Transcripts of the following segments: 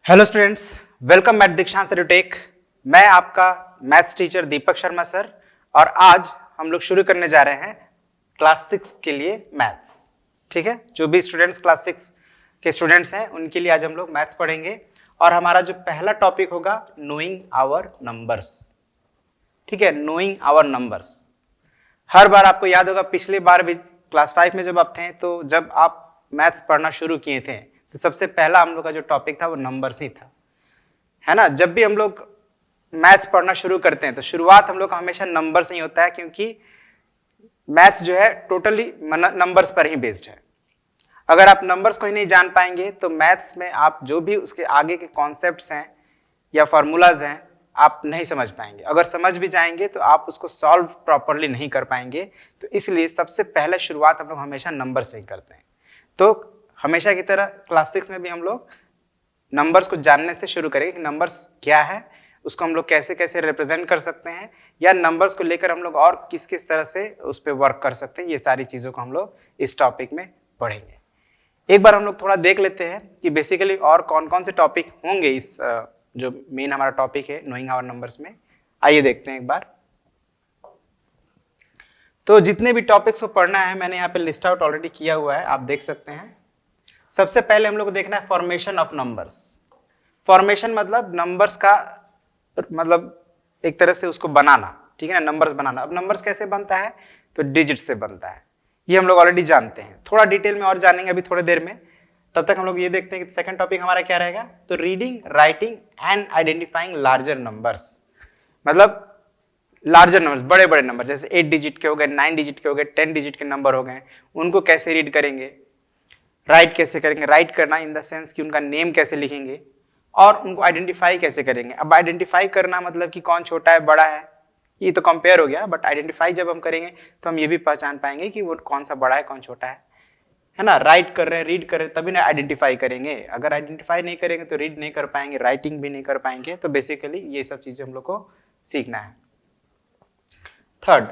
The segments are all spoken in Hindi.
हेलो स्टूडेंट्स, वेलकम एट दीक्षांत एडुटेक। मैं आपका maths teacher Deepak Sharma sir और आज हम लोग शुरू करने जा रहे हैं क्लास 6 के लिए मैथ्स। ठीक है, जो भी स्टूडेंट्स क्लास 6 के स्टूडेंट्स हैं उनके लिए आज हम लोग मैथ्स पढ़ेंगे और हमारा जो पहला टॉपिक होगा नोइंग आवर नंबर्स। ठीक है, नोइंग आवर नंबर्स। हर बार आपको याद होगा, पिछले बार भी क्लास 5 में जब आप थे तो जब आप मैथ्स पढ़ना शुरू किए थे तो सबसे पहला हम लोग का जो टॉपिक था वो नंबर्स ही था, है ना। जब भी हम लोग मैथ्स पढ़ना शुरू करते हैं तो शुरुआत हम लोग का हमेशा नंबर से ही होता है, क्योंकि मैथ्स जो है टोटली नंबर्स पर ही बेस्ड है। अगर आप नंबर्स को ही नहीं जान पाएंगे तो मैथ्स में आप जो भी उसके आगे के कॉन्सेप्ट्स हैं या फॉर्मूलाज हैं आप नहीं समझ पाएंगे। अगर समझ भी जाएंगे तो आप उसको सॉल्व प्रॉपरली नहीं कर पाएंगे। तो इसलिए सबसे पहले शुरुआत हम लोग हमेशा नंबर से ही करते हैं। तो हमेशा की तरह क्लास 6 में भी हम लोग नंबर्स को जानने से शुरू करेंगे कि नंबर्स क्या है, उसको हम लोग कैसे कैसे रिप्रेजेंट कर सकते हैं, या नंबर्स को लेकर हम लोग और किस किस तरह से उस पर वर्क कर सकते हैं। ये सारी चीज़ों को हम लोग इस टॉपिक में पढ़ेंगे। एक बार हम लोग थोड़ा देख लेते हैं कि बेसिकली और कौन कौन से टॉपिक होंगे इस जो मेन हमारा टॉपिक है नोइंग आवर नंबर्स में। आइए देखते हैं एक बार। तो जितने भी टॉपिक्स को पढ़ना है मैंने यहाँ पे लिस्ट आउट ऑलरेडी किया हुआ है, आप देख सकते हैं। सबसे पहले हम लोग को देखना है फॉर्मेशन ऑफ नंबर्स। फॉर्मेशन मतलब नंबर्स का मतलब एक तरह से उसको बनाना, ठीक है ना, नंबर्स बनाना। अब नंबर्स कैसे बनता है तो डिजिट से बनता है, ये हम लोग ऑलरेडी जानते हैं। थोड़ा डिटेल में और जानेंगे अभी थोड़ी देर में। तब तक हम लोग ये देखते हैं कि सेकंड टॉपिक हमारा क्या रहेगा। तो reading, writing and identifying larger numbers, मतलब लार्जर नंबर्स, बड़े बड़े नंबर जैसे 8 डिजिट के हो गए, 9 डिजिट के हो गए, 10 डिजिट के नंबर हो गए, उनको कैसे रीड करेंगे, राइट कैसे करेंगे। राइट करना इन द सेंस कि उनका नेम कैसे लिखेंगे और उनको आइडेंटिफाई कैसे करेंगे। अब आइडेंटिफाई करना मतलब कि कौन छोटा है बड़ा है, ये तो कंपेयर हो गया, बट आइडेंटिफाई जब हम करेंगे तो हम ये भी पहचान पाएंगे कि वो कौन सा बड़ा है कौन छोटा है ना। राइट कर रहे हैं, रीड कर रहे हैं, तभी ना आइडेंटिफाई करेंगे। अगर आइडेंटिफाई नहीं करेंगे तो रीड नहीं कर पाएंगे, राइटिंग भी नहीं कर पाएंगे। तो बेसिकली ये सब चीजें हम लोग को सीखना है। Third,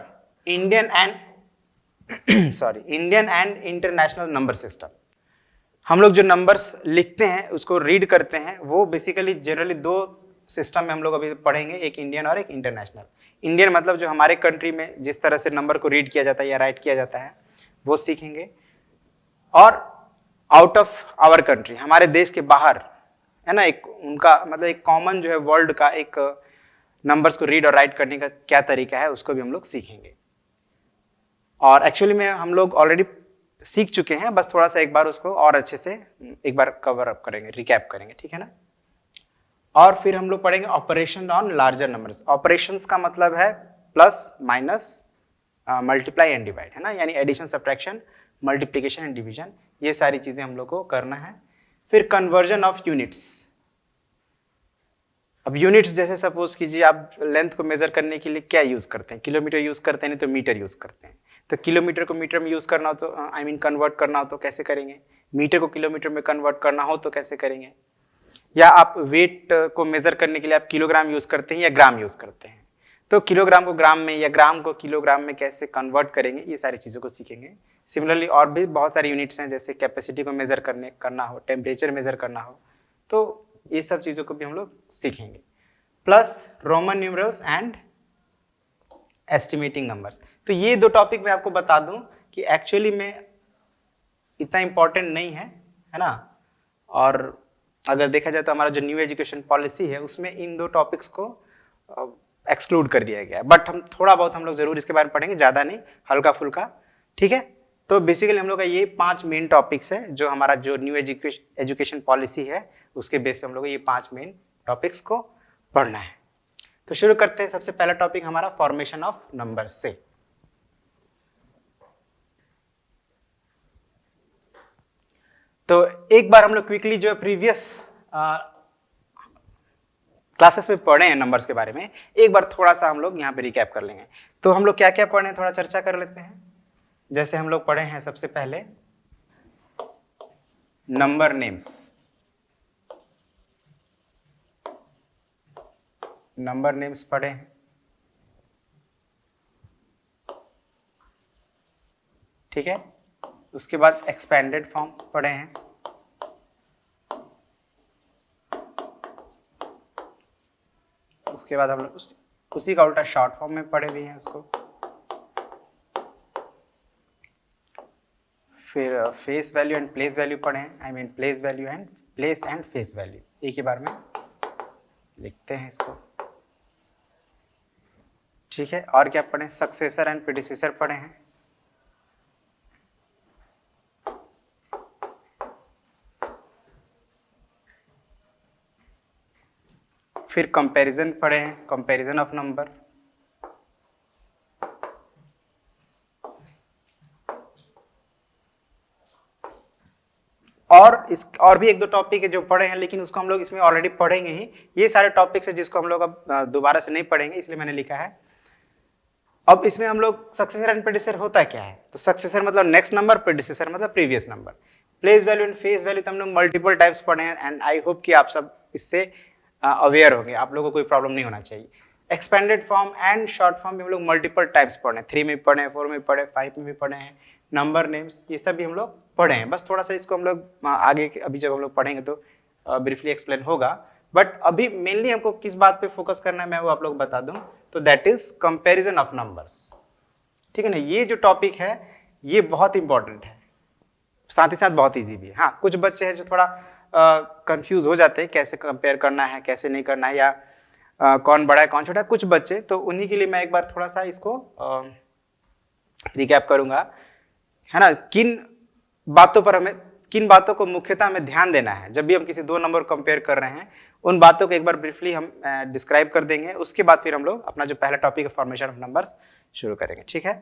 Indian and international number system. हम लोग जो नंबर्स लिखते हैं उसको रीड करते हैं, वो बेसिकली जनरली दो सिस्टम में हम लोग अभी पढ़ेंगे, एक इंडियन और एक इंटरनेशनल। इंडियन मतलब जो हमारे कंट्री में जिस तरह से नंबर को रीड किया जाता है या राइट किया जाता है वो सीखेंगे, और आउट ऑफ आवर कंट्री, हमारे देश के बाहर, है ना, एक उनका मतलब एक कॉमन जो है वर्ल्ड का एक नंबर्स को रीड और राइट करने का क्या तरीका है उसको भी हम लोग सीखेंगे। और एक्चुअली में हम लोग ऑलरेडी सीख चुके हैं, बस थोड़ा सा एक बार उसको और अच्छे से एक बार कवर अप करेंगे, रिकैप करेंगे, ठीक है ना। और फिर हम लोग पढ़ेंगे operation on larger numbers. Operations का मतलब है plus, minus, multiply and divide, है ना, यानी addition, subtraction, multiplication and division, ये सारी चीजें हम लोग को करना है। फिर कन्वर्जन ऑफ यूनिट्स। अब यूनिट्स जैसे सपोज कीजिए आप लेंथ को मेजर करने के लिए क्या यूज करते हैं, किलोमीटर यूज करते हैं, नहीं तो मीटर यूज करते हैं। तो किलोमीटर को मीटर में यूज करना हो तो कन्वर्ट करना हो तो कैसे करेंगे, मीटर को किलोमीटर में कन्वर्ट करना हो तो कैसे करेंगे, या आप वेट को मेजर करने के लिए आप किलोग्राम यूज करते हैं या ग्राम यूज करते हैं, तो किलोग्राम को ग्राम में या ग्राम को किलोग्राम में कैसे कन्वर्ट करेंगे, ये सारी चीजों को सीखेंगे। सिमिलरली और भी बहुत सारी यूनिट्स हैं, जैसे कैपेसिटी को मेजर करना हो, टेम्परेचर मेजर करना हो, तो ये सब चीजों को भी हम लोग सीखेंगे। Plus Roman numerals and estimating numbers. तो ये दो टॉपिक मैं आपको बता दूं कि एक्चुअली में इतना इंपॉर्टेंट नहीं है ना। और अगर देखा जाए तो हमारा जो न्यू एजुकेशन पॉलिसी है उसमें इन दो टॉपिक्स को एक्सक्लूड कर दिया गया है, बट हम थोड़ा बहुत हम लोग जरूर इसके बारे में पढ़ेंगे, ज्यादा नहीं, हल्का फुल्का, ठीक है। तो बेसिकली हम लोग का ये 5 मेन टॉपिक्स है, जो हमारा जो न्यू एजुकेशन पॉलिसी है उसके बेस पे हम लोग ये 5 मेन टॉपिक्स को पढ़ना है। तो शुरू करते हैं। सबसे पहला टॉपिक हमारा फॉर्मेशन ऑफ नंबर्स से। तो एक बार हम लोग क्विकली जो प्रीवियस क्लासेस में पढ़े हैं नंबर्स के बारे में, एक बार थोड़ा सा हम लोग यहाँ पे रिकैप कर लेंगे। तो हम लोग क्या क्या पढ़े हैं थोड़ा चर्चा कर लेते हैं। जैसे हम लोग पढ़े हैं सबसे पहले नंबर नेम्स। नंबर नेम्स पढ़े हैं, ठीक है। उसके बाद एक्सपेंडेड फॉर्म पढ़े हैं, उसके बाद हम लोग उसी का उल्टा शॉर्ट फॉर्म में पढ़े भी हैं उसको। फिर face value and place value पढ़े हैं, I mean place value and place and face value, एक ही बार में लिखते हैं इसको। ठीक है, और क्या पढ़े? सक्सेसर एंड प्रीडिसेसर पढ़े हैं। फिर कंपैरिजन पढ़े हैं, कंपैरिजन ऑफ नंबर। और भी एक दो टॉपिक है जो पढ़े हैं, लेकिन उसको हम लोग इसमें ऑलरेडी पढ़ेंगे ही। ये सारे टॉपिक्स है जिसको हम लोग अब दोबारा से नहीं पढ़ेंगे, इसलिए मैंने लिखा है। अब इसमें हम लोग सक्सेसर एंड प्रीडिसेसर होता क्या है, तो सक्सेसर मतलब नेक्स्ट नंबर, प्रीडिसेसर मतलब previous number. Place value and face value तो हम लोग मल्टीपल टाइप्स पढ़े हैं, एंड आई होप कि आप सब इससे अवेयर होंगे, आप लोगों को कोई प्रॉब्लम नहीं होना चाहिए। Expanded form and short form भी हम लोग मल्टीपल टाइप्स पढ़े हैं, 3 में पढ़े, 4 में पढ़े, 5 में भी पढ़े हैं। नंबर नेम्स ये सब भी हम लोग पढ़े हैं, बस थोड़ा सा इसको हम लोग आगे अभी जब हम लोग पढ़ेंगे तो ब्रीफली एक्सप्लेन होगा। बट अभी मेनली हमको किस बात पे फोकस करना है मैं वो आप लोग बता दूं, तो that is comparison of numbers. ठीक है ना, ये जो टॉपिक है ये बहुत इंपॉर्टेंट है, साथ ही साथ बहुत इजी भी है। हाँ, कुछ बच्चे हैं जो थोड़ा कंफ्यूज हो जाते हैं कैसे कंपेयर करना है, कैसे नहीं करना है, या कौन बड़ा है कौन छोटा है, कुछ बच्चे, तो उन्हीं के लिए मैं एक बार थोड़ा सा इसको रिकैप करूंगा, है ना। किन बातों को मुख्यतः हमें ध्यान देना है जब भी हम किसी दो नंबर कंपेयर कर रहे हैं, उन बातों को एक बार ब्रीफली हम डिस्क्राइब कर देंगे। उसके बाद फिर हम लोग अपना जो पहला टॉपिक है फॉर्मेशन ऑफ नंबर्स शुरू करेंगे। ठीक है,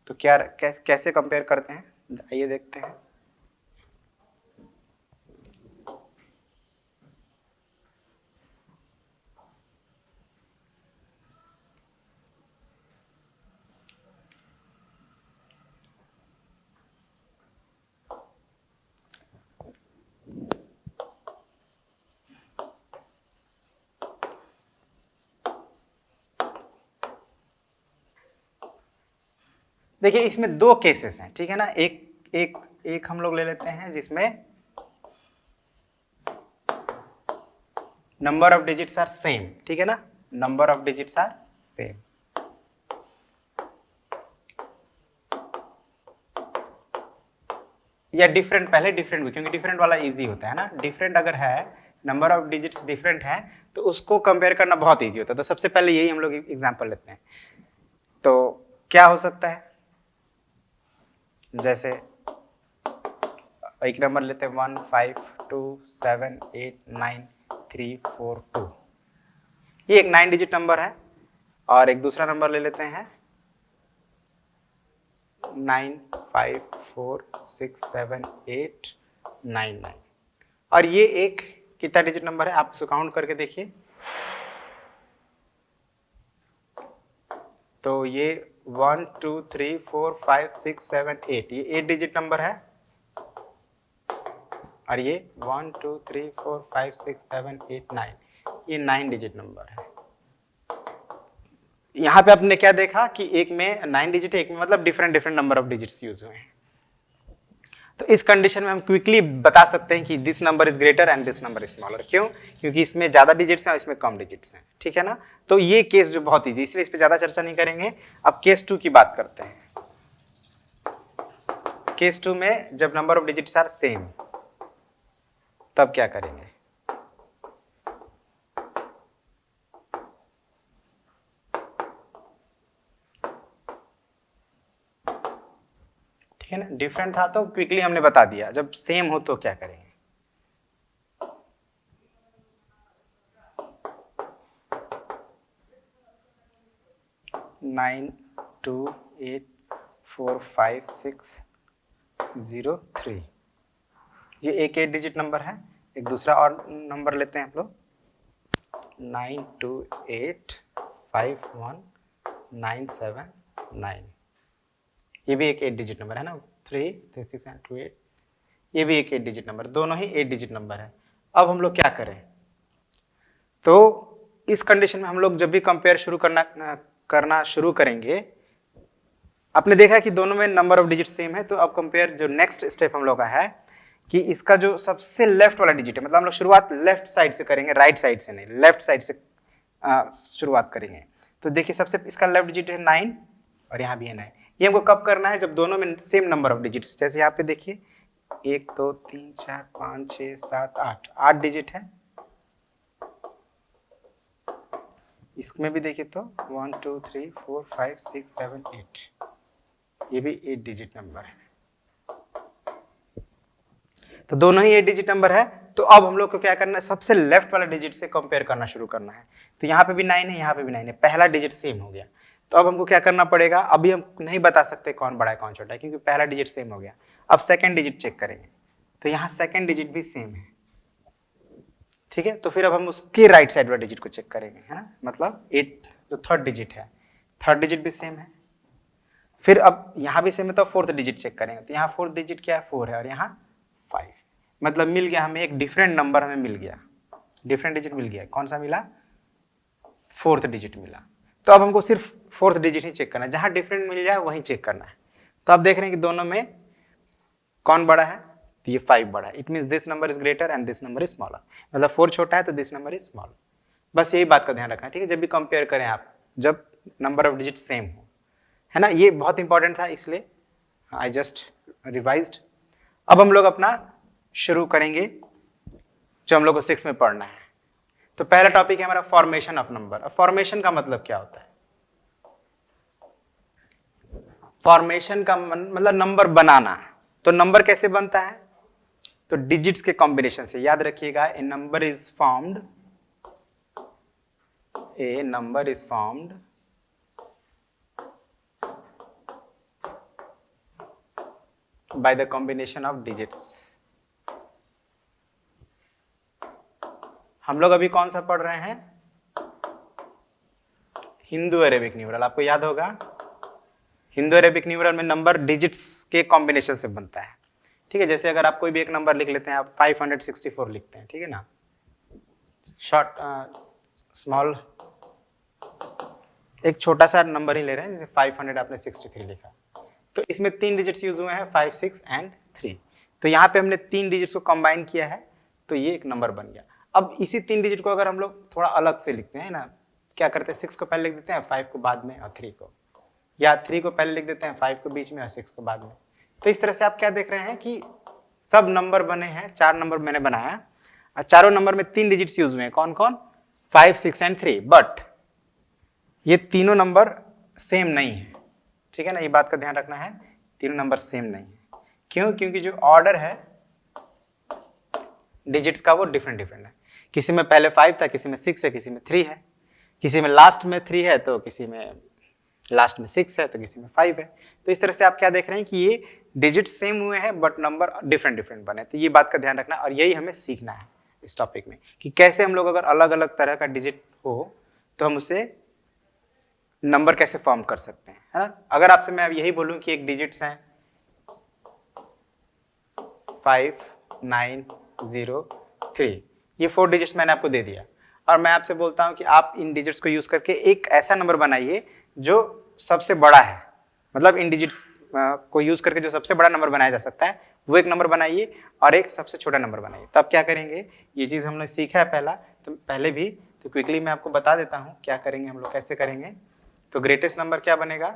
तो कैसे कंपेयर करते हैं आइए देखते हैं। देखिए इसमें दो केसेस हैं, ठीक है ना। एक हम लोग ले लेते हैं जिसमें number of digits are same, ठीक है ना, number of digits are same. या डिफरेंट, पहले डिफरेंट भी, क्योंकि डिफरेंट वाला इजी होता है ना। डिफरेंट अगर है, नंबर ऑफ डिजिट्स डिफरेंट है, तो उसको कंपेयर करना बहुत इजी होता है। तो सबसे पहले यही हम लोग एग्जांपल लेते हैं। तो क्या हो सकता है, जैसे एक नंबर लेते हैं 1 5 2 7 8 9 3 4 2, ये एक 9 डिजिट नंबर है। और एक दूसरा नंबर ले लेते हैं 9 5 4 6 7 8 9 9, और ये एक कितना डिजिट नंबर है आप इसको काउंट करके देखिए। तो ये 1 2 3 4 5 6 7 8, ये 8 डिजिट नंबर है। और ये 1 2 3 4 5 6 7 8 9, ये 9 डिजिट नंबर है। यहाँ पे आपने क्या देखा कि एक में 9 डिजिट है, एक में मतलब different number of digits use हुए हैं। तो इस कंडीशन में हम क्विकली बता सकते हैं कि this number is greater and this number is smaller. क्यों? क्योंकि इसमें ज्यादा डिजिट्स हैं और इसमें कम डिजिट्स हैं, ठीक है ना। तो ये केस जो बहुत इजी, इसलिए इस पे ज्यादा चर्चा नहीं करेंगे। अब केस 2 की बात करते हैं। केस 2 में जब number of digits are same, तब क्या करेंगे? ठीक है ना, डिफरेंट था तो क्विकली हमने बता दिया, जब सेम हो तो क्या करेंगे? नाइन 2 8 4 5 6 0 3, ये एक 8 डिजिट नंबर है। एक दूसरा और नंबर लेते हैं हम लोग 9 2 8 5 1 9 7 9, ये भी एक 8 डिजिट नंबर है ना। 3 3 6 एंड 2 8, ये भी एक 8 डिजिट नंबर, दोनों ही 8 डिजिट नंबर है। अब हम लोग क्या करें? तो इस कंडीशन में हम लोग जब भी कंपेयर करना शुरू करेंगे, आपने देखा कि दोनों में नंबर ऑफ डिजिट सेम है। तो अब कंपेयर जो नेक्स्ट स्टेप हम लोग का है कि इसका जो सबसे लेफ्ट वाला डिजिट है, मतलब हम लोग शुरुआत लेफ्ट साइड से करेंगे, राइट साइड से नहीं, लेफ्ट साइड से शुरुआत करेंगे। तो देखिए सबसे इसका लेफ्ट डिजिट है 9 और यहाँ भी है 9। ये हमको कब करना है, जब दोनों में सेम नंबर ऑफ डिजिट्स, जैसे यहाँ पे देखिए 1 2 3 4 5 6 7 8 8 डिजिट है। इसमें भी देखिए तो 1 2 3 4 5 6 7 8, ये भी 8 डिजिट नंबर है। तो दोनों ही 8 डिजिट नंबर है। तो अब हम लोग को क्या करना है, सबसे लेफ्ट वाला डिजिट से कंपेयर करना शुरू करना है। तो यहाँ पे भी 9 है, यहाँ पे भी 9 है, पहला डिजिट सेम हो गया। तो अब हमको क्या करना पड़ेगा, अभी हम नहीं बता सकते कौन बड़ा है कौन छोटा है, क्योंकि पहला डिजिट सेम हो गया। अब सेकंड डिजिट चेक करेंगे, तो यहाँ सेकंड डिजिट भी सेम है, ठीक है। तो फिर अब हम उसके राइट साइड वाले डिजिट को चेक करेंगे, है ना, मतलब 8 जो थर्ड डिजिट है, थर्ड डिजिट भी सेम है। फिर अब यहाँ भी सेम है, तो फोर्थ डिजिट चेक करेंगे। तो यहाँ फोर्थ डिजिट क्या है, 4 है, और यहाँ 5, मतलब मिल गया हमें एक डिफरेंट नंबर, हमें मिल गया डिफरेंट डिजिट मिल गया। कौन सा मिला, फोर्थ डिजिट मिला। तो अब हमको सिर्फ फोर्थ डिजिट ही चेक करना है, जहां डिफरेंट मिल जाए वहीं चेक करना है। तो आप देख रहे हैं कि दोनों में कौन बड़ा है, तो ये 5 बड़ा है। It means this number is greater and this number is smaller, मतलब 4 छोटा है तो दिस नंबर इज स्मॉलर। बस यही बात का ध्यान रखना है, ठीक है, जब भी कंपेयर करें आप, जब नंबर ऑफ डिजिट सेम हो, है ना। ये बहुत इंपॉर्टेंट था, इसलिए आई जस्ट रिवाइज्ड। अब हम लोग अपना शुरू करेंगे जो हम लोग को 6 में पढ़ना है। तो पहला टॉपिक है हमारा फॉर्मेशन ऑफ नंबर। अब फॉर्मेशन का मतलब क्या होता है, फॉर्मेशन का मतलब नंबर बनाना। तो नंबर कैसे बनता है, तो डिजिट्स के कॉम्बिनेशन से। याद रखिएगा, a number is formed by the combination of digits. हम लोग अभी कौन सा पढ़ रहे हैं, हिंदू अरेबिक न्यूमरल। आपको याद होगा, हिंदू अरेबिक न्यूमरल में नंबर डिजिट्स के कॉम्बिनेशन से बनता है, ठीक है। जैसे अगर आप कोई भी एक नंबर लिख लेते हैं, आप 564 लिखते हैं, ठीक है ना, शॉर्ट स्मॉल एक छोटा सा नंबर ही ले रहे हैं, जैसे 500 आपने 63 लिखा। तो इसमें 3 डिजिट्स यूज हुए हैं, 5 6 एंड 3। तो यहाँ पे हमने 3 डिजिट्स को कंबाइन किया है, तो ये एक नंबर बन गया। अब इसी 3 डिजिट को अगर हम लोग थोड़ा अलग से लिखते हैं ना, क्या करते हैं, 6 को पहले लिख देते हैं, 5 को बाद में, और 3 को, या 3 को पहले लिख देते हैं, 5 को बीच में, और 6 को बाद में। तो इस तरह से आप क्या देख रहे हैं कि सब नंबर बने हैं, 4 नंबर मैंने बनाया, और चारों नंबर में 3 डिजिट्स यूज हुए हैं। कौन कौन, 5 6 एंड 3। बट ये तीनों नंबर सेम नहीं है, ठीक है ना, ये बात का ध्यान रखना है, तीनों नंबर सेम नहीं है। क्यों, क्योंकि जो ऑर्डर है डिजिट्स का वो डिफरेंट डिफरेंट है। किसी में पहले 5 था, किसी में 6 है, किसी में 3 है, किसी में लास्ट में 3 है, तो किसी में लास्ट में 6 है, तो किसी में 5 है। तो इस तरह से आप क्या देख रहे हैं कि ये डिजिट सेम हुए हैं बट नंबर डिफरेंट डिफरेंट बने। तो ये बात का ध्यान रखना, और यही हमें सीखना है इस टॉपिक में, कि कैसे हम लोग अगर अलग अलग तरह का डिजिट हो तो हम उसे नंबर कैसे फॉर्म कर सकते हैं, है ना। अगर आपसे मैं अब यही बोलूं कि एक डिजिट्स हैं 5 9 0 3, ये 4 डिजिट्स मैंने आपको दे दिया, और मैं आपसे बोलता हूं कि आप इन डिजिट्स को यूज करके एक ऐसा नंबर बनाइए जो सबसे बड़ा है, मतलब इन डिजिट्स को यूज करके जो सबसे बड़ा नंबर बनाया जा सकता है वो एक नंबर बनाइए, और एक सबसे छोटा नंबर बनाइए। तो अब क्या करेंगे, ये चीज हमने सीखा है पहला, तो पहले भी, तो क्विकली मैं आपको बता देता हूं क्या करेंगे हम लोग, कैसे करेंगे। तो ग्रेटेस्ट नंबर क्या बनेगा,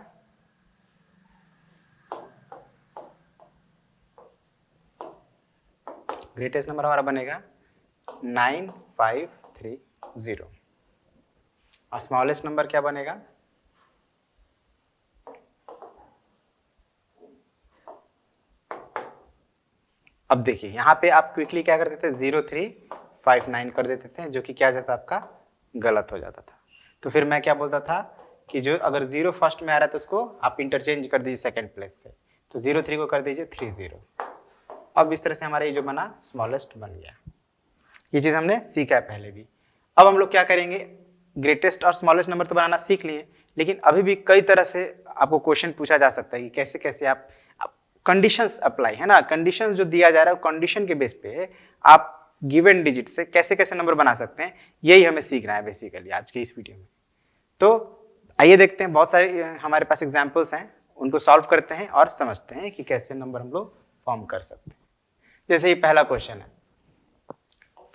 ग्रेटेस्ट नंबर हमारा बनेगा 9530, और स्मॉलेस्ट नंबर क्या बनेगा, अब देखिए यहाँ पे आप क्विकली क्या कर देते थे, 0359 कर देते थे, जो कि क्या जाता आपका गलत हो जाता था। तो फिर मैं क्या बोलता था कि जो अगर 0 फर्स्ट में आ रहा है तो उसको आप इंटरचेंज कर दीजिए सेकंड प्लेस से, तो 03 को कर दीजिए 30। अब इस तरह से हमारा ये जो बना स्मॉलेस्ट बन गया। ये चीज हमने सीखा है पहले भी। अब हम लोग क्या करेंगे, ग्रेटेस्ट और स्मॉलेस्ट नंबर तो बनाना सीख लिए, लेकिन अभी भी कई तरह से आपको क्वेश्चन पूछा जा सकता है कि कैसे कैसे आप कंडीशंस अप्लाई, है ना, कंडीशंस जो दिया जा रहा है कंडीशन के बेस पे आप गिवन डिजिट से कैसे कैसे नंबर बना सकते हैं, यही हमें सीखना है बेसिकली आज के इस वीडियो में। तो आइए देखते हैं, बहुत सारे हमारे पास एग्जाम्पल्स हैं, उनको सॉल्व करते हैं और समझते हैं कि कैसे नंबर हम लोग फॉर्म कर सकते हैं। जैसे ये पहला क्वेश्चन है,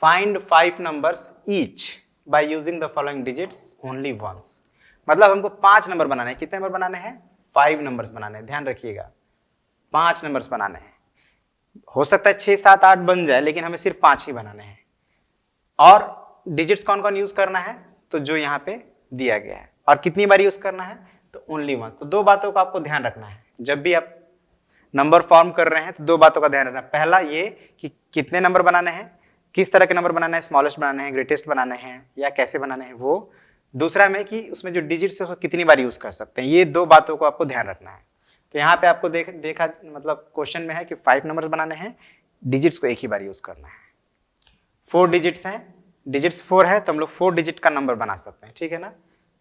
find 5 numbers each by using the following digits only once. मतलब हमको 5 नंबर बनाने हैं। कितने नंबर बनाने हैं? 5 नंबर्स बनाने हैं, ध्यान रखिएगा 5 नंबर्स बनाने हैं। हो सकता है 6, 7, 8 बन जाए, लेकिन हमें सिर्फ 5 ही बनाने हैं। और डिजिट्स कौन कौन यूज करना है? तो जो यहाँ पे दिया गया है। और कितनी बार यूज करना है? तो ओनली वंस। तो 2 बातों का आपको ध्यान रखना है जब भी आप नंबर फॉर्म कर रहे हैं, तो 2 बातों का ध्यान रखना। पहला ये कि कितने नंबर बनाने हैं, किस तरह के नंबर बनाने हैं, स्मॉलेस्ट बनाने हैं, ग्रेटेस्ट बनाने हैं, या कैसे बनाने हैं वो। दूसरा में कि उसमें जो डिजिट्स है उसको कितनी बार यूज कर सकते हैं। ये 2 बातों को आपको ध्यान रखना है। तो यहाँ पे आपको देखा मतलब क्वेश्चन में है कि 5 नंबर बनाने हैं, डिजिट्स को एक ही बार यूज करना है। 4 डिजिट्स हैं, डिजिट्स 4 है, तो हम लोग 4 डिजिट का नंबर बना सकते हैं, ठीक है ना।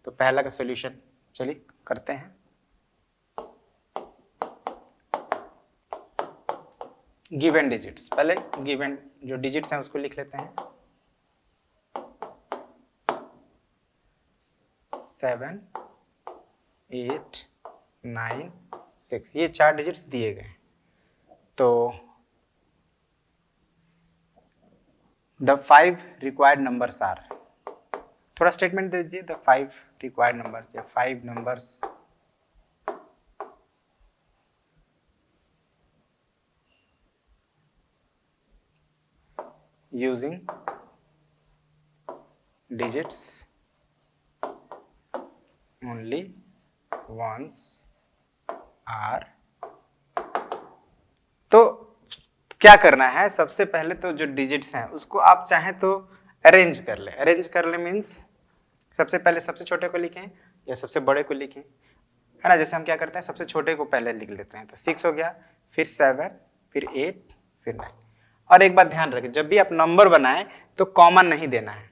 तो पहला का सोल्यूशन चलिए करते हैं। गिवन डिजिट्स, पहले गिवन जो डिजिट्स हैं उसको लिख लेते हैं। 7, 8, 9, 6, ये 4 डिजिट्स दिए गए। तो द 5 रिक्वायर्ड नंबर्स आर, थोड़ा स्टेटमेंट दे दीजिए। द 5 रिक्वायर्ड नंबर्स, या 5 numbers using digits only once are। तो क्या करना है? सबसे पहले तो जो डिजिट्स हैं उसको आप चाहें तो अरेंज कर ले। अरेंज कर ले मीन्स सबसे पहले सबसे छोटे को लिखें या सबसे बड़े को लिखें, है ना। जैसे हम क्या करते हैं, सबसे छोटे को पहले लिख लेते हैं। तो 6 हो गया, फिर 7, फिर 8, फिर 9। और एक बात ध्यान रखें, जब भी आप नंबर बनाएं तो कॉमा नहीं देना है।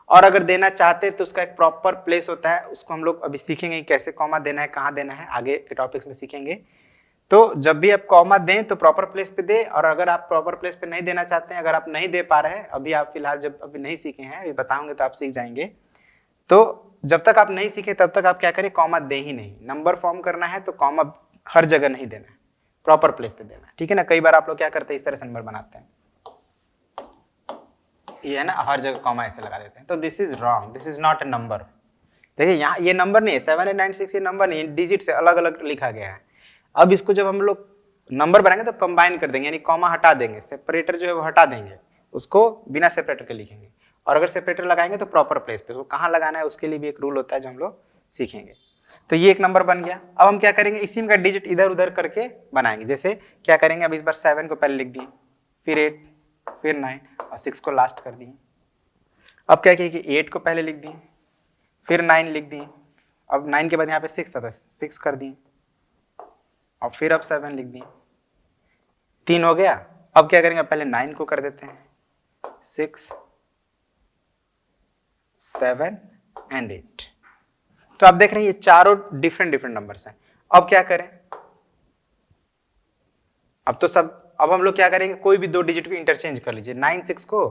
और अगर देना चाहते तो उसका एक प्रॉपर प्लेस होता है, उसको हम लोग अभी सीखेंगे कैसे कॉमा देना है, कहाँ देना है, आगे के टॉपिक्स में सीखेंगे। तो जब भी आप कॉमा दें तो प्रॉपर प्लेस पे दे। और अगर आप प्रॉपर प्लेस पे नहीं देना चाहते हैं, अगर आप नहीं दे पा रहे हैं, अभी आप फिलहाल जब अभी नहीं सीखे हैं, अभी बताऊंगे तो आप सीख जाएंगे। तो जब तक आप नहीं सीखे तब तक आप क्या करें, कॉमा दे ही नहीं। नंबर फॉर्म करना है तो कॉमा हर जगह नहीं देना है, प्रॉपर प्लेस पे देना है, ठीक है ना। कई बार आप लोग क्या करते हैं, इस तरह से नंबर बनाते हैं, ये है ना, हर जगह कॉमा ऐसे लगा देते हैं। तो this is wrong, this is not a number. देखिए यहाँ ये नंबर नहीं है, 7, 8, 9, 6 ये नंबर नहीं है, डिजिट से अलग अलग लिखा गया है। अब इसको जब हम लोग नंबर बनाएंगे तो कंबाइन कर देंगे, यानी कॉमा हटा देंगे, सेपरेटर जो है वो हटा देंगे, उसको बिना सेपरेटर के लिखेंगे। और अगर सेपरेटर लगाएंगे तो प्रॉपर प्लेस पे, उसको कहाँ लगाना है उसके लिए भी एक रूल होता है जो हम लोग सीखेंगे। तो ये एक नंबर बन गया। अब हम क्या करेंगे, इसी में का डिजिट इधर उधर करके बनाएंगे। जैसे क्या करेंगे, अब इस बार 7 को पहले लिख दिए, फिर 8, फिर 9 और 6 को लास्ट कर दिए। अब क्या किए कि 8 को पहले लिख दिए, फिर 9 लिख दिए। अब 9 के बाद यहाँ पे 6 था तो 6 कर दिए, और फिर अब 7 लिख दिए। 3 हो गया। अब क्या करेंगे, पहले 9 को कर देते हैं, 6, 7 एंड 8। तो आप देख रहे हैं ये चारों डिफरेंट डिफरेंट नंबर्स हैं। अब क्या करें, अब हम लोग क्या करेंगे, कोई भी 2 डिजिट को इंटरचेंज कर लीजिए। 9, 6 को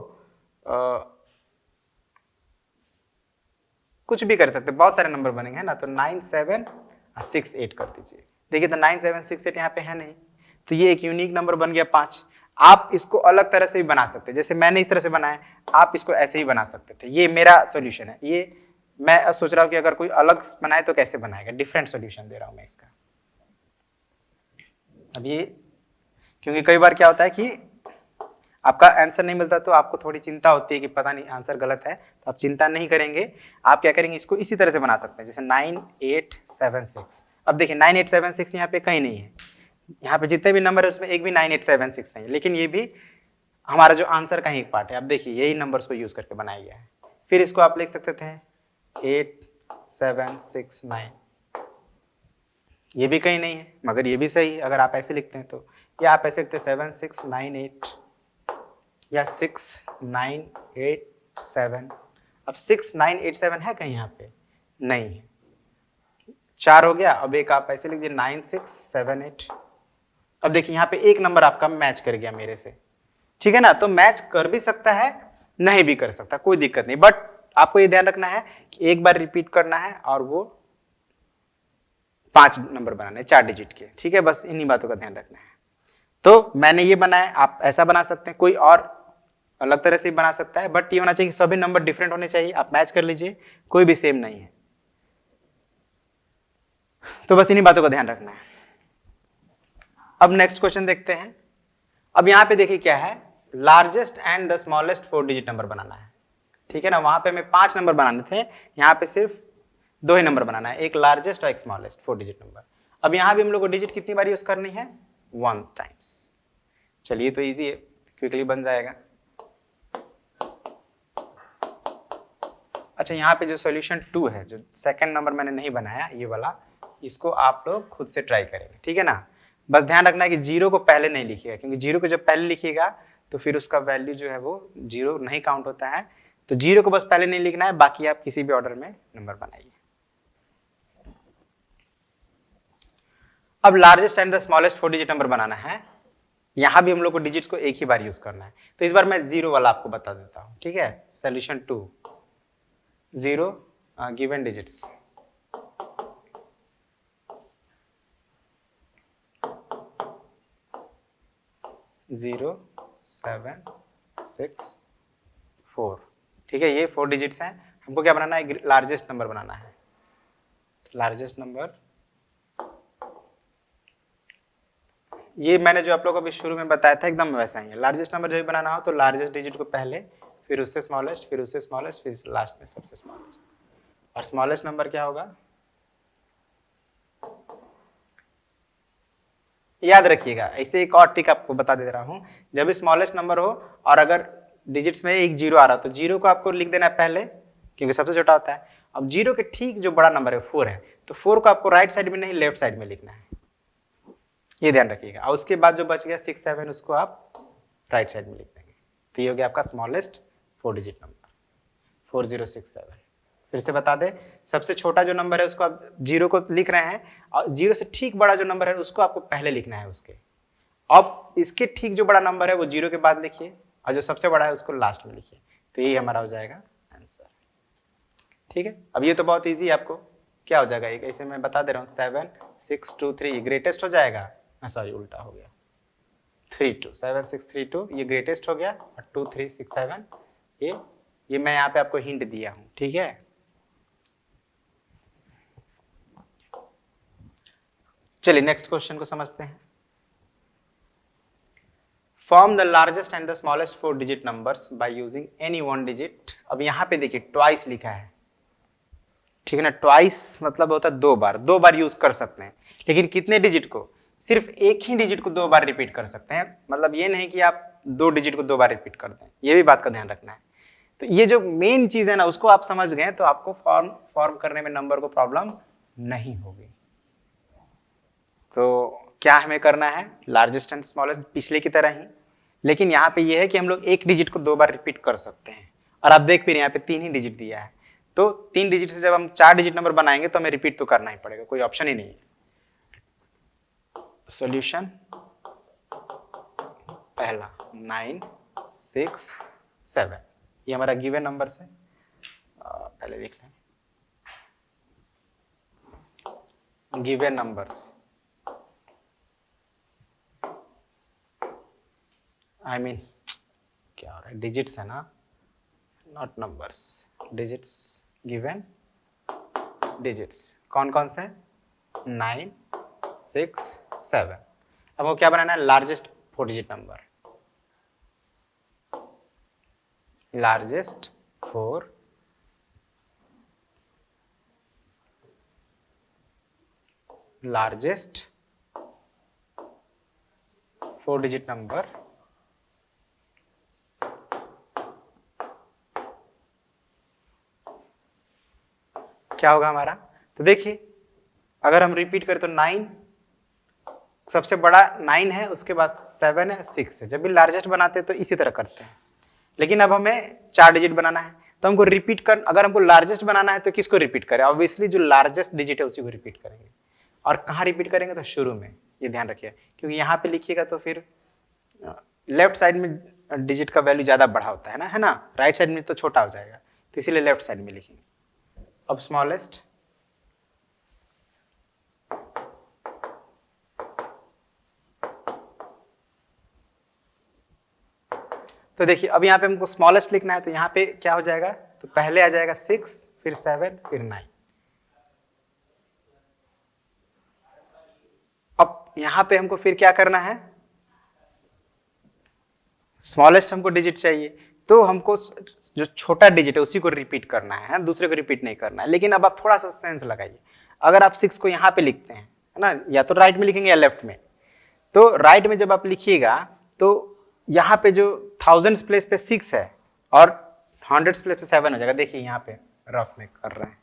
कुछ भी कर सकते, बहुत सारे नंबर बनेंगे, है ना। तो 9, 7 और 6, 8 कर दीजिए। देखिए तो 9, 7, 6, 8 यहाँ पे है नहीं, तो ये एक यूनिक नंबर बन गया 5। आप इसको अलग तरह से भी बना सकते हैं, जैसे मैंने इस तरह से बनाया, आप इसको ऐसे ही बना सकते थे। ये मेरा सॉल्यूशन है। ये मैं सोच रहा हूँ कि अगर कोई अलग बनाए तो कैसे बनाएगा, डिफरेंट सॉल्यूशन दे रहा हूं मैं इसका। अब ये क्योंकि कई बार क्या होता है कि आपका आंसर नहीं मिलता तो आपको थोड़ी चिंता होती है कि पता नहीं आंसर गलत है, तो आप चिंता नहीं करेंगे। आप क्या करेंगे, इसको इसी तरह से बना सकते हैं, जैसे 9, 8, 7, 6। अब देखिए 9, 8, 7, 6 यहाँ पे कहीं नहीं है, यहाँ पे जितने भी नंबर है उसमें एक भी 9, 8, 7, 6 नहीं है, लेकिन ये भी हमारा जो आंसर का ही एक पार्ट है। अब देखिए यही नंबर्स को यूज करके बनाया गया है। फिर इसको आप लिख सकते थे 8, 7, 6, 9, ये भी कहीं नहीं है, मगर ये भी सही है अगर आप ऐसे लिखते हैं तो। या आप ऐसे लिखते 7, 6, 9, 8, या 6, 9, 8, 7। अब 6, 9, 8, 7 है कहीं यहाँ पे? नहीं है। 4 हो गया। अब एक आप ऐसे लिखिए 9, 6, 7, 8। अब देखिए यहाँ पे एक नंबर आपका मैच कर गया मेरे से, ठीक है ना। तो मैच कर भी सकता है, नहीं भी कर सकता, कोई दिक्कत नहीं। बट आपको ये ध्यान रखना है कि एक बार रिपीट करना है और वो 5 नंबर बनाने, 4 डिजिट के, ठीक है। बस इन्हीं बातों का ध्यान रखना है। तो मैंने ये बनाया, आप ऐसा बना सकते हैं। कोई और अलग तरह से बना सकता है, बट ये होना चाहिए कि सभी नंबर डिफरेंट होने चाहिए। आप मैच कर लीजिए, कोई भी सेम नहीं है। तो बस इन्हीं बातों का ध्यान रखना है। अब नेक्स्ट क्वेश्चन देखते हैं। अब यहां पे देखिए क्या है, largest and the smallest 4 digit number बनाना है, ठीक है ना। वहां पे हमें 5 नंबर बनाने थे, यहाँ पे सिर्फ 2 ही नंबर बनाना है, एक लार्जेस्ट और एक स्मॉलेस्ट 4 डिजिट नंबर। अब यहां भी हम लोग को डिजिट कितनी बार यूज करनी है, 1 टाइम्स। चलिए तो इजी है, क्विकली बन जाएगा। अच्छा, यहाँ पे जो सॉल्यूशन 2 है, जो सेकंड नंबर मैंने नहीं बनाया ये वाला, इसको आप लोग खुद से ट्राई करेंगे, ठीक है ना। बस ध्यान रखना है कि 0 को पहले नहीं लिखिएगा, क्योंकि 0 को जब पहले लिखिएगा तो फिर उसका वैल्यू जो है वो 0 नहीं काउंट होता है। तो 0 को बस पहले नहीं लिखना है, बाकी आप किसी भी ऑर्डर में नंबर बनाइए। अब largest and the smallest 4 digit number बनाना है। यहां भी हम लोग को डिजिट्स को एक ही बार यूज करना है, तो इस बार मैं 0 वाला आपको बता देता हूं, ठीक है। सोल्यूशन 2, 0 गिवन डिजिट्स, 0 7 6 4, ठीक है। ये 4 डिजिट्स हैं। हमको क्या बनाना है, लार्जेस्ट नंबर बनाना है। लार्जेस्ट नंबर, ये मैंने जो आप लोगों को अभी शुरू में बताया था एकदम वैसा ही है। लार्जेस्ट नंबर जब भी बनाना हो तो लार्जेस्ट डिजिट को पहले, फिर उससे स्मॉलेस्ट, फिर उससे स्मॉलेस्ट, फिर लास्ट में सबसे स्मॉलेस्ट। और स्मॉलेस्ट नंबर क्या होगा, याद रखिएगा। ऐसे एक और ट्रिक आपको बता दे रहा हूं, जब भी स्मॉलेस्ट नंबर हो और अगर डिजिट्स में एक 0 आ रहा तो 0 को आपको लिख देना है पहले, क्योंकि सबसे छोटा होता है। अब 0 के ठीक जो बड़ा नंबर है 4 है, तो 4 को आपको राइट साइड में नहीं लेफ्ट साइड में लिखना है, ये ध्यान रखिएगा। और उसके बाद जो बच गया 6 7, उसको आप राइट साइड में लिख देंगे। तो ये हो गया आपका स्मॉलेस्ट 4 डिजिट नंबर, 4067। फिर से बता दें, सबसे छोटा जो नंबर है उसको आप 0 को लिख रहे हैं, और 0 से ठीक बड़ा जो नंबर है उसको आपको पहले लिखना है उसके। अब इसके ठीक जो बड़ा नंबर है वो 0 के बाद लिखिए, और जो सबसे बड़ा है उसको लास्ट में लिखिए। तो यही हमारा हो जाएगा आंसर, ठीक है। अब ये तो बहुत ईजी है, आपको क्या हो जाएगा, एक ऐसे मैं बता दे रहा हूँ, 7 6 2 3 ग्रेटेस्ट हो जाएगा, सॉरी उल्टा हो गया, 3 2 7 6 3 2, ये ग्रेटेस्ट हो गया, और 2 3 6 7, ये मैं यहाँ पे आपको हिंट दिया हूँ, ठीक है। चलिए नेक्स्ट क्वेश्चन को समझते हैं। Form the largest and the smallest 4 digit numbers by using any 1 digit. अब यहां पे देखिए ट्वाइस लिखा है, ठीक है ना। ट्वाइस मतलब होता है 2 बार, 2 बार यूज कर सकते हैं। लेकिन कितने डिजिट को, सिर्फ एक ही डिजिट को 2 बार रिपीट कर सकते हैं। मतलब ये नहीं कि आप 2 डिजिट को 2 बार रिपीट कर दें, ये भी बात का ध्यान रखना है। तो ये जो मेन चीज है ना, उसको आप समझ गए तो आपको फॉर्म करने में नंबर को प्रॉब्लम नहीं होगी। तो क्या हमें करना है, लार्जेस्ट एंड स्मॉलेस्ट पिछले की तरह ही, लेकिन यहाँ पे ये है कि हम लोग एक डिजिट को 2 बार रिपीट कर सकते हैं। और आप देख फिर यहाँ पे 3 ही डिजिट दिया है, तो 3 डिजिट से जब हम 4 डिजिट नंबर बनाएंगे तो हमें रिपीट तो करना ही पड़ेगा, कोई ऑप्शन ही नहीं है। सॉल्यूशन पहला 9 6 7, ये हमारा गिवन नंबर से पहले लिख लें, गिवन नंबर्स, आई मीन क्या हो रहा है, डिजिट्स है ना, not numbers, digits, given digits कौन कौन से, 9 6 7। अब वो क्या बनाना है, largest 4 digit number, largest 4 digit number क्या होगा हमारा। तो देखिए अगर हम रिपीट करें तो 9, सबसे बड़ा 9 है, उसके बाद 7 है, 6 है। जब भी लार्जेस्ट बनाते हैं तो इसी तरह करते हैं, लेकिन अब हमें 4 डिजिट बनाना है, तो हमको रिपीट कर, अगर हमको लार्जेस्ट बनाना है तो किसको रिपीट करें, ऑब्वियसली जो लार्जेस्ट डिजिट है उसी को रिपीट करेंगे। और कहाँ रिपीट करेंगे, तो शुरू में, ये ध्यान रखिए, क्योंकि यहाँ पे लिखिएगा तो फिर लेफ्ट साइड में डिजिट का वैल्यू ज्यादा बड़ा होता है ना, राइट साइड में तो छोटा हो जाएगा, तो इसीलिए लेफ्ट साइड में लिखेंगे। अब स्मॉलेस्ट, तो देखिए अब यहाँ पे हमको स्मॉलेस्ट लिखना है, तो यहाँ पे क्या हो जाएगा, तो पहले आ जाएगा 6, फिर 7, फिर 9। अब यहाँ पे हमको फिर क्या करना है, स्मॉलेस्ट हमको डिजिट चाहिए, तो हमको जो छोटा डिजिट है उसी को रिपीट करना है, दूसरे को रिपीट नहीं करना है। लेकिन अब आप थोड़ा सा सेंस लगाइए, अगर आप 6 को यहाँ पे लिखते हैं, है ना, या तो राइट में लिखेंगे या लेफ्ट में, तो राइट में जब आप लिखिएगा तो यहाँ पे जो थाउजेंड्स प्लेस पे 6 है और हंड्रेड्स प्लेस पे 7 हो जाएगा। देखिए यहाँ पे रफ में कर रहे हैं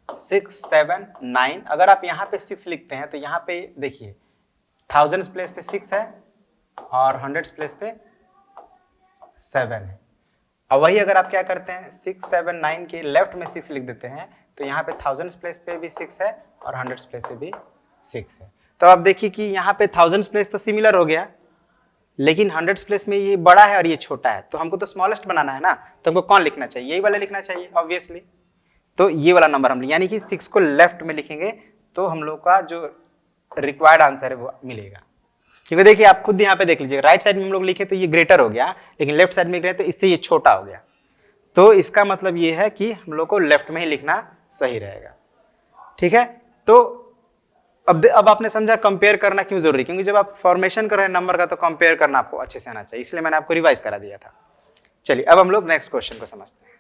6, 7, 9। अगर आप यहाँ पे 6 लिखते हैं तो यहाँ पे देखिए थाउजेंड्स प्लेस पे 6 है और हंड्रेड्स प्लेस पे 7 है। अब वही अगर आप क्या करते हैं 6, 7, 9 के लेफ्ट में 6 लिख देते हैं तो यहाँ पे थाउजेंड्स प्लेस पे भी 6 है और हंड्रेड्स प्लेस पे भी 6 है। तो आप देखिए कि यहाँ पे थाउजेंड्स प्लेस तो सिमिलर हो गया, लेकिन हंड्रेड्स प्लेस में ये बड़ा है और ये छोटा है, तो हमको तो स्मॉलेस्ट बनाना है ना, तो हमको कौन लिखना चाहिए, यही वाला लिखना चाहिए ऑब्वियसली। तो ये वाला नंबर हम यानी कि 6 को लेफ्ट में लिखेंगे तो हम लोग का जो रिक्वायर्ड आंसर है वो मिलेगा। क्योंकि देखिए आप खुद यहाँ पे देख लीजिए, राइट साइड में हम लोग लिखे तो ये ग्रेटर हो गया, लेकिन लेफ्ट साइड में लिख रहे तो इससे ये छोटा हो गया। तो इसका मतलब ये है कि हम लोग को लेफ्ट में ही लिखना सही रहेगा। ठीक है, तो अब आपने समझा कंपेयर करना क्यों जरूरी, क्योंकि जब आप फॉर्मेशन कर रहे हैं नंबर का तो कंपेयर करना आपको अच्छे से आना चाहिए, इसलिए मैंने आपको रिवाइज करा दिया था। चलिए अब हम लोग नेक्स्ट क्वेश्चन को समझते हैं।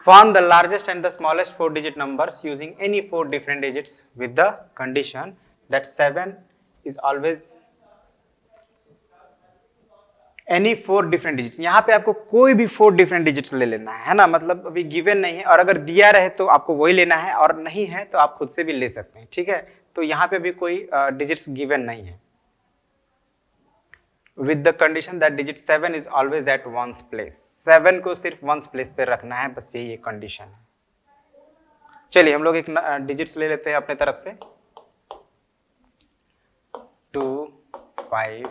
Form the largest and the smallest 4-digit numbers using any 4 different digits with the condition that 7 is always any 4 different digits। यहाँ पे आपको कोई भी 4 different digits ले लेना है ना, मतलब अभी गिवन नहीं है, और अगर दिया रहे तो आपको वही लेना है, और नहीं है तो आप खुद से भी ले सकते हैं। ठीक है, तो यहाँ पे भी कोई डिजिट्स गिवन नहीं है। With the condition that digit 7 is always at ones place। 7 को सिर्फ ones place पे रखना है, बस यही एक कंडीशन है। चलिए हम लोग एक डिजिट्स ले लेते हैं अपने तरफ से, 2, 5,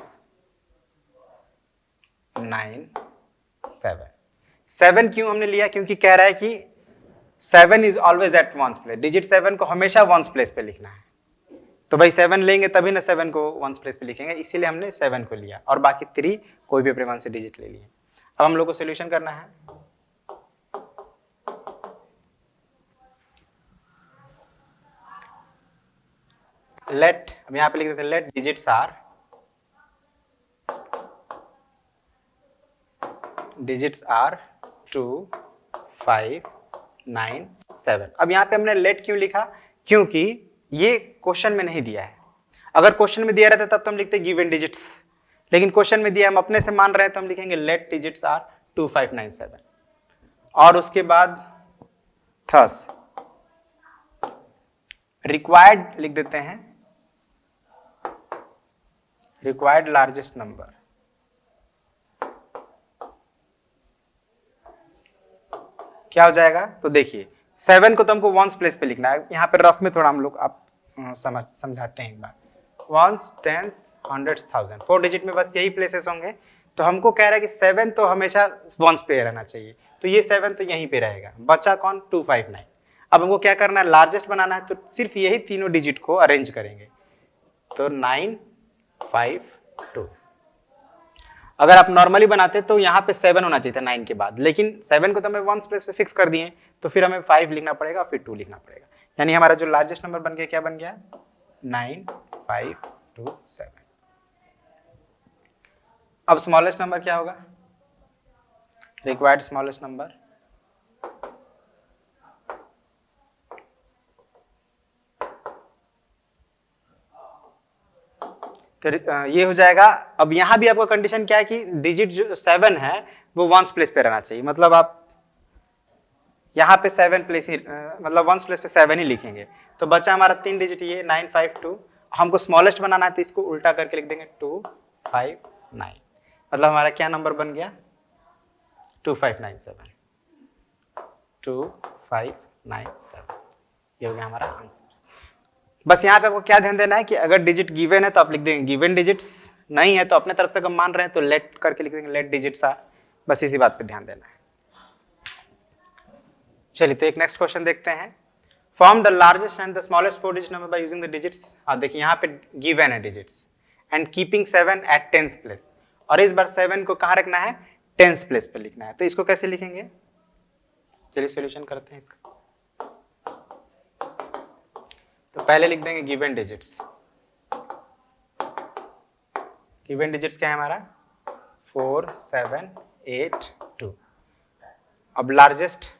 9, 7। 7 क्यों हमने लिया, क्योंकि कह रहा है कि 7 is always at ones place, digit 7 को हमेशा वंस प्लेस पे लिखना है। तो भाई 7 लेंगे तभी ना 7 को वंस प्लेस पे लिखेंगे, इसीलिए हमने 7 को लिया, और बाकी 3 कोई भी अपने मन से डिजिट ले लिए। अब हम लोग को सोल्यूशन करना है। लेट, अब यहां पे लिख देते हैं लेट डिजिट्स आर 2, 5, 9, 7। अब यहां पे हमने लेट क्यों लिखा, क्योंकि ये क्वेश्चन में नहीं दिया है। अगर क्वेश्चन में दिया रहता तब तो हम लिखते गिवन डिजिट्स, लेकिन क्वेश्चन में दिया, हम अपने से मान रहे हैं तो हम लिखेंगे लेट डिजिट्स आर 2, 5, 9, 7। और उसके बाद थस रिक्वायर्ड लिख देते हैं, रिक्वायर्ड लार्जेस्ट नंबर। क्या हो जाएगा, तो देखिए 7 को तो हमको वंस प्लेस पे लिखना है, यहाँ पे रफ में थोड़ा हम लोग आप समझाते हैं एक बार। Ones, tens, hundreds, thousand, 4 digit में बस यही प्लेसेस होंगे। तो हमको कह रहा है कि 7 तो हमेशा वंस पे रहना चाहिए, तो ये 7 तो यहीं पे रहेगा, बचा कौन, 2, 5, 9। अब हमको क्या करना है, लार्जेस्ट बनाना है, तो सिर्फ यही तीनों डिजिट को अरेंज करेंगे, तो 9, 5, 2। अगर आप नॉर्मली बनाते तो यहाँ पे 7 होना चाहिए था 9 के बाद, लेकिन 7 को तो हमें वंस प्लेस पे फिक्स कर दिए, तो फिर हमें 5 लिखना पड़ेगा, फिर 2 लिखना पड़ेगा। यानी हमारा जो लार्जेस्ट नंबर बन गया, क्या बन गया, 9, 5, 2, 7। अब स्मॉलेस्ट नंबर क्या होगा, रिक्वायर्ड स्मॉलेस्ट नंबर, तो ये हो जाएगा। अब यहां भी आपका कंडीशन क्या है कि डिजिट जो 7 है वो वंस प्लेस पे रहना चाहिए, मतलब आप यहाँ पे 7 प्लेस ही, मतलब वंस प्लेस पे 7 ही लिखेंगे। तो बचा हमारा 3 डिजिट, ये 9, 5, 2। हमको स्मॉलेस्ट बनाना है तो इसको उल्टा करके लिख देंगे 2, 5, 9। मतलब हमारा क्या नंबर बन गया, 2597, 2597। ये हो गया हमारा आंसर। बस यहाँ पे आपको क्या ध्यान देना है कि अगर डिजिट गिवन है तो आप लिख देंगे गिवन डिजिट्स, नहीं है तो अपने तरफ से अगर मान रहे हैं तो लेट करके लिख देंगे लेट डिजिट्स आर। बस इसी बात पे ध्यान देना है। चलिए तो एक नेक्स्ट क्वेश्चन देखते हैं। Form the largest and the smallest 4 digit number by using the digits. हाँ देखिए यहाँ पे गिवन है digits and keeping 7 at 10th place, और इस बार 7 को कहाँ रखना है, 10th प्लेस पे लिखना है। तो इसको कैसे लिखेंगे, चलिए सॉल्यूशन करते हैं इसका। तो पहले लिख देंगे गिवन डिजिट्स। गिवन डिजिट्स क्या है हमारा, 4 7 8 2। अब लार्जेस्ट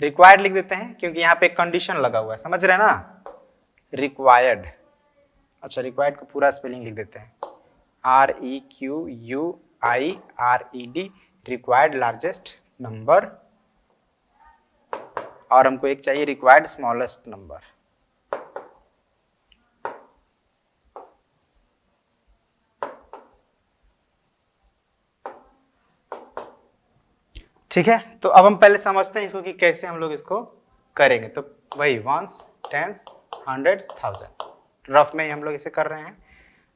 रिक्वायर्ड लिख देते हैं क्योंकि यहाँ पे एक कंडीशन लगा हुआ है, समझ रहे हैं ना, रिक्वायर्ड। अच्छा रिक्वायर्ड को पूरा स्पेलिंग लिख देते हैं, REQUIRED, रिक्वायर्ड लार्जेस्ट नंबर, और हमको एक चाहिए रिक्वायर्ड स्मॉलेस्ट नंबर। ठीक है, तो अब हम पहले समझते हैं इसको कि कैसे हम लोग इसको करेंगे। तो वही ones, tens, hundreds, thousand, rough में ही हम लोग इसे कर रहे हैं।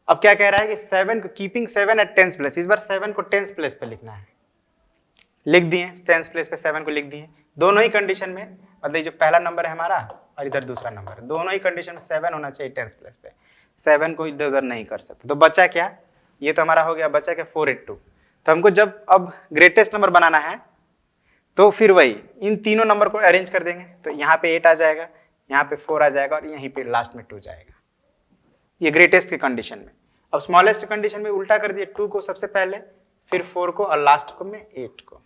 अब क्या कह रहा है कि 7 को कीपिंग 7 एट 10th प्लेस, इस बार 7 को 10th प्लेस पे लिखना है। लिख दिए 10th प्लेस पे 7 को लिख दिए, दोनों ही कंडीशन में, मतलब जो पहला नंबर है हमारा और इधर दूसरा नंबर है, दोनों ही कंडीशन में 7 होना चाहिए 10th प्लेस पे। 7 को इधर उधर नहीं कर सकते, तो बचा क्या, ये तो हमारा हो गया, बचा क्या 482। तो हमको जब अब ग्रेटेस्ट नंबर बनाना है तो फिर वही इन तीनों नंबर को अरेंज कर देंगे। तो यहाँ पे 8 आ जाएगा, यहाँ पे 4 आ जाएगा और यहीं पे लास्ट में 2 जाएगा, ये ग्रेटेस्ट की कंडीशन में। अब स्मॉलेस्ट कंडीशन में उल्टा कर दिए, 2 को सबसे पहले, फिर 4 को और लास्ट को में 8 को,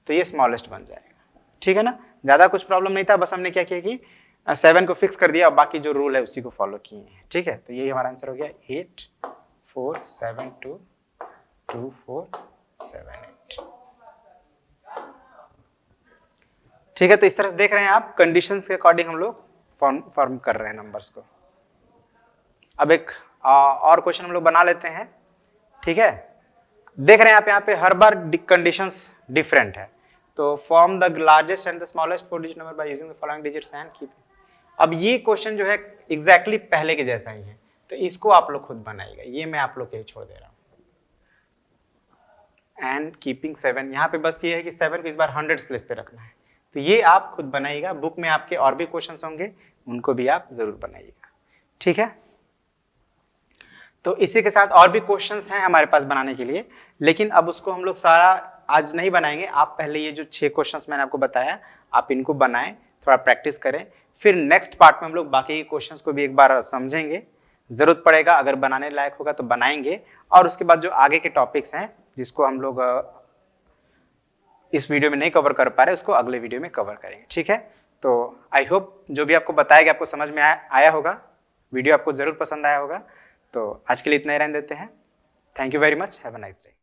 तो ये स्मॉलेस्ट बन जाएगा। ठीक है ना, ज्यादा कुछ प्रॉब्लम नहीं था, बस हमने क्या किया कि 7 को फिक्स कर दिया और बाकी जो रूल है उसी को फॉलो किए हैं। ठीक है, तो यही हमारा आंसर हो गया 8 4 7 2 2 4 7 8। ठीक है, तो इस तरह से देख रहे हैं आप, कंडीशंस के अकॉर्डिंग हम लोग फॉर्म कर रहे हैं नंबर्स को। अब एक और क्वेश्चन हम लोग बना लेते हैं। ठीक है, देख रहे हैं आप यहाँ पे हर बार कंडीशंस डिफरेंट है। तो form the largest and the smallest 4 digit number by using the following digits and keep. अब ये क्वेश्चन जो है एग्जैक्टली पहले के जैसा ही है, तो इसको आप लोग खुद बनाइएगा, ये मैं आप लोग के लिए छोड़ दे रहा हूँ। एंड कीपिंग 7, यहाँ पे बस ये है कि 7 को इस बार 100th प्लेस पे रखना है, तो ये आप खुद बनाइएगा। बुक में आपके और भी क्वेश्चंस होंगे, उनको भी आप जरूर बनाइएगा। ठीक है, तो इसी के साथ और भी क्वेश्चंस हैं हमारे पास बनाने के लिए, लेकिन अब उसको हम लोग सारा आज नहीं बनाएंगे। आप पहले ये जो 6 क्वेश्चंस मैंने आपको बताया, आप इनको बनाएं, थोड़ा प्रैक्टिस करें, फिर नेक्स्ट पार्ट में हम लोग बाकी के क्वेश्चंस को भी एक बार समझेंगे। जरूरत पड़ेगा, अगर बनाने लायक होगा तो बनाएंगे, और उसके बाद जो आगे के टॉपिक्स हैं जिसको हम लोग इस वीडियो में नहीं कवर कर पा रहे, उसको अगले वीडियो में कवर करेंगे। ठीक है, तो आई होप जो भी आपको बताया गया आपको समझ में आया होगा, वीडियो आपको जरूर पसंद आया होगा। तो आज के लिए इतना ही रहने देते हैं। Thank you very much, have a nice day.